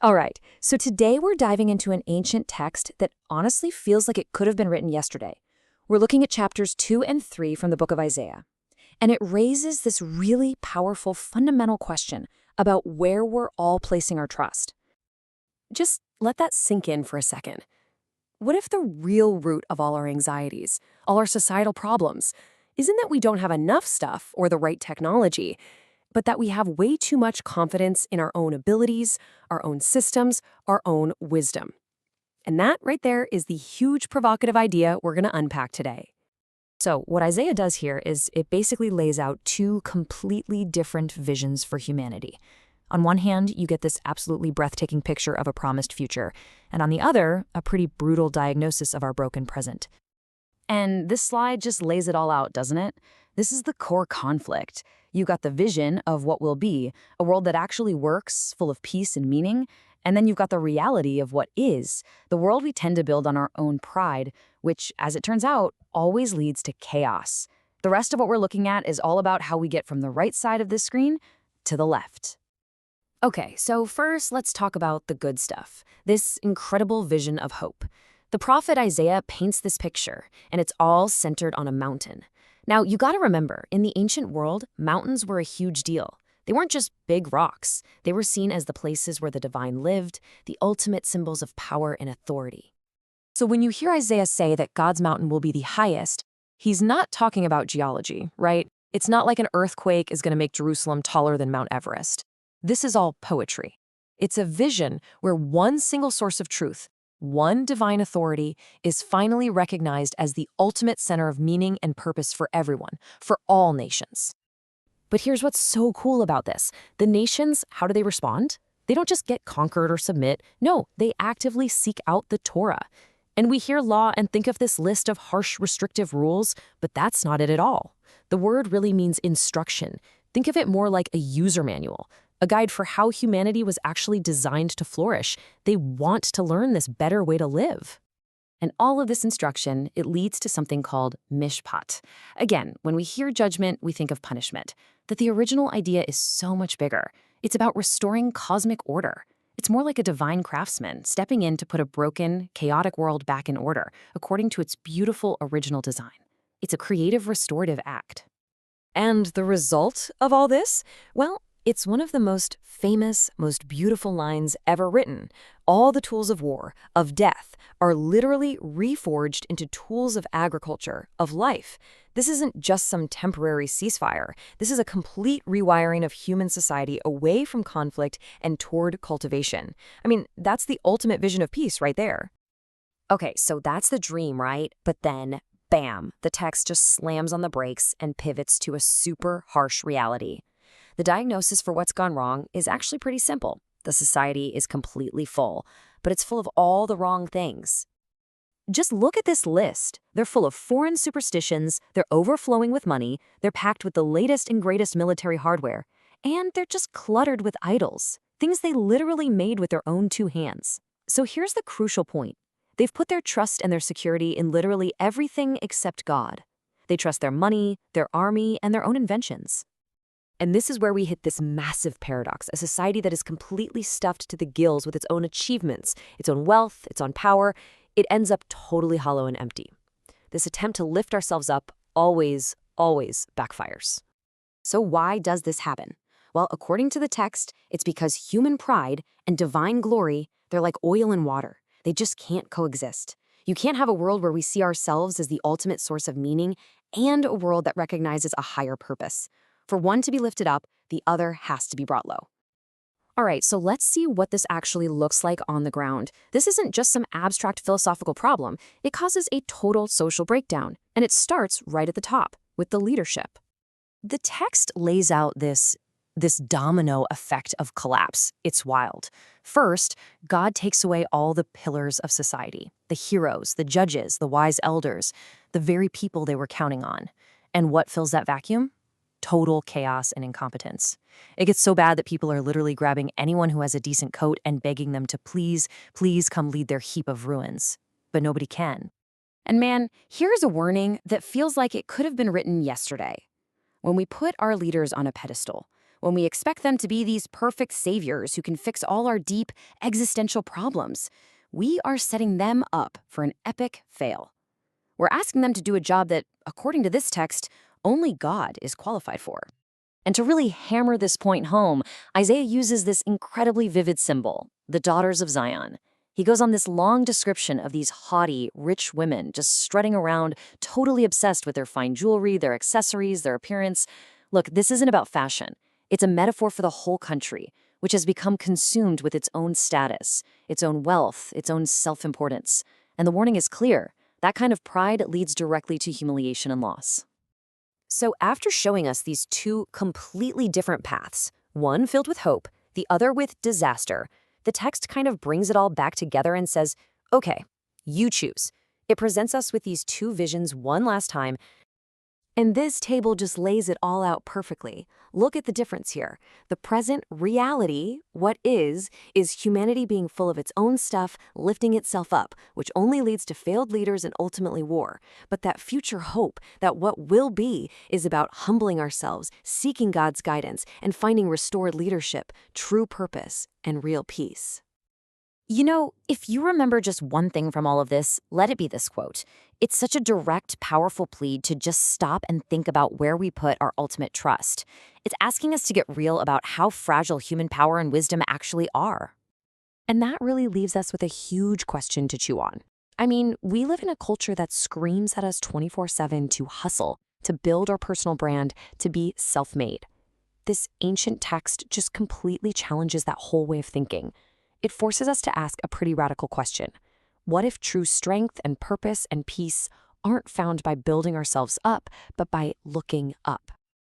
All right, so today we're diving into an ancient text that honestly feels like it could have been written yesterday. We're looking at chapters 2 and 3 from the book of Isaiah, and it raises this really powerful fundamental question about where we're all placing our trust. Just let that sink in for a second. What if the real root of all our anxieties, all our societal problems, isn't that we don't have enough stuff or the right technology, but that we have way too much confidence in our own abilities, our own systems, our own wisdom? And that right there is the huge provocative idea we're going to unpack today. So, what Isaiah does here is it basically lays out two completely different visions for humanity. On one hand, you get this absolutely breathtaking picture of a promised future, and on the other, a pretty brutal diagnosis of our broken present. And this slide just lays it all out, doesn't it? This is the core conflict. You got the vision of what will be, a world that actually works, full of peace and meaning, and then you've got the reality of what is, the world we tend to build on our own pride, which, as it turns out, always leads to chaos. The rest of what we're looking at is all about how we get from the right side of this screen to the left. Okay, so first let's talk about the good stuff, this incredible vision of hope. The prophet Isaiah paints this picture, and it's all centered on a mountain. Now, you gotta remember, in the ancient world, mountains were a huge deal. They weren't just big rocks. They were seen as the places where the divine lived, the ultimate symbols of power and authority. So when you hear Isaiah say that God's mountain will be the highest, he's not talking about geology, right? It's not like an earthquake is gonna make Jerusalem taller than Mount Everest. This is all poetry. It's a vision where one single source of truth, one divine authority, is finally recognized as the ultimate center of meaning and purpose for everyone, for all nations. But here's what's so cool about this. The nations, how do they respond? They don't just get conquered or submit. No, they actively seek out the Torah. And we hear law and think of this list of harsh, restrictive rules, but that's not it at all. The word really means instruction. Think of it more like a user manual, a guide for how humanity was actually designed to flourish. They want to learn this better way to live. And all of this instruction, it leads to something called Mishpat. Again, when we hear judgment, we think of punishment. But the original idea is so much bigger. It's about restoring cosmic order. It's more like a divine craftsman stepping in to put a broken, chaotic world back in order, according to its beautiful original design. It's a creative restorative act. And the result of all this? Well, it's one of the most famous, most beautiful lines ever written. All the tools of war, of death, are literally reforged into tools of agriculture, of life. This isn't just some temporary ceasefire. This is a complete rewiring of human society away from conflict and toward cultivation. I mean, that's the ultimate vision of peace right there. Okay, so that's the dream, right? But then, bam, the text just slams on the brakes and pivots to a super harsh reality. The diagnosis for what's gone wrong is actually pretty simple. The society is completely full, but it's full of all the wrong things. Just look at this list. They're full of foreign superstitions, they're overflowing with money, they're packed with the latest and greatest military hardware, and they're just cluttered with idols, things they literally made with their own two hands. So here's the crucial point. They've put their trust and their security in literally everything except God. They trust their money, their army, and their own inventions. And this is where we hit this massive paradox, a society that is completely stuffed to the gills with its own achievements, its own wealth, its own power. It ends up totally hollow and empty. This attempt to lift ourselves up always backfires. So why does this happen? Well, according to the text, it's because human pride and divine glory, they're like oil and water. They just can't coexist. You can't have a world where we see ourselves as the ultimate source of meaning and a world that recognizes a higher purpose. For one to be lifted up, the other has to be brought low. All right, so let's see what this actually looks like on the ground. This isn't just some abstract philosophical problem. It causes a total social breakdown, and it starts right at the top, with the leadership. The text lays out this domino effect of collapse. It's wild. First, God takes away all the pillars of society, the heroes, the judges, the wise elders, the very people they were counting on. And what fills that vacuum? Total chaos and incompetence. It gets so bad that people are literally grabbing anyone who has a decent coat and begging them to please come lead their heap of ruins. But nobody can. And man, here's a warning that feels like it could have been written yesterday. When we put our leaders on a pedestal, when we expect them to be these perfect saviors who can fix all our deep existential problems, we are setting them up for an epic fail. We're asking them to do a job that, according to this text, only God is qualified for. And to really hammer this point home, Isaiah uses this incredibly vivid symbol, the daughters of Zion. He goes on this long description of these haughty, rich women just strutting around, totally obsessed with their fine jewelry, their accessories, their appearance. Look, this isn't about fashion. It's a metaphor for the whole country, which has become consumed with its own status, its own wealth, its own self-importance. And the warning is clear. That kind of pride leads directly to humiliation and loss. So after showing us these two completely different paths, one filled with hope, the other with disaster, the text kind of brings it all back together and says, okay, you choose. It presents us with these two visions one last time, and this table just lays it all out perfectly. Look at the difference here. The present reality, what is humanity being full of its own stuff, lifting itself up, which only leads to failed leaders and ultimately war. But that future hope, that what will be, is about humbling ourselves, seeking God's guidance, and finding restored leadership, true purpose, and real peace. You know, if you remember just one thing from all of this, let it be this quote. It's such a direct, powerful plea to just stop and think about where we put our ultimate trust. It's asking us to get real about how fragile human power and wisdom actually are. And that really leaves us with a huge question to chew on. I mean, we live in a culture that screams at us 24/7 to hustle, to build our personal brand, to be self-made. This ancient text just completely challenges that whole way of thinking. It forces us to ask a pretty radical question. What if true strength and purpose and peace aren't found by building ourselves up, but by looking up?